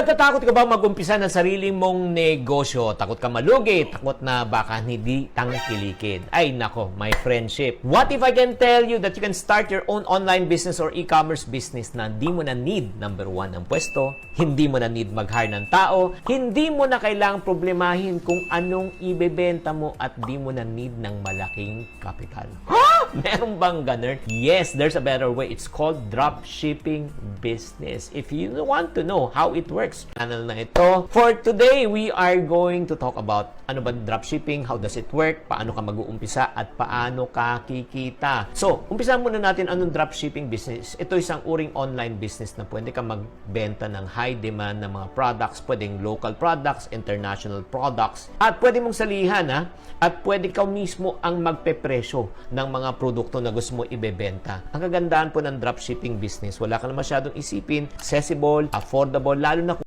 Natatakot ka ba mag-umpisa ng sarili mong negosyo? Takot ka malugi? Takot na baka hindi tangkilikid? Ay nako, my friendship. What if I can tell you that you can start your own online business or e-commerce business na hindi mo na need, number 1, ang pwesto, hindi mo na need mag-hire ng tao, hindi mo na kailangang problemahin kung anong ibebenta mo at di mo na need ng malaking kapital. Meron bang ganun? Yes, there's a better way. It's called dropshipping business. If you want to know how it works, channel na ito. For today, we are going to talk about ano ba dropshipping, how does it work, paano ka mag-uumpisa, at paano ka kikita. So, umpisahan muna natin anong dropshipping business. Ito isang uring online business na pwede ka magbenta ng high demand ng mga products, pwedeng local products, international products, at pwede mong salihan at pwede ka mismo ang magpepresyo ng mga produkto na gusto mo ibebenta. Ang kagandahan po ng dropshipping business, wala ka na masyadong isipin, accessible, affordable, lalo na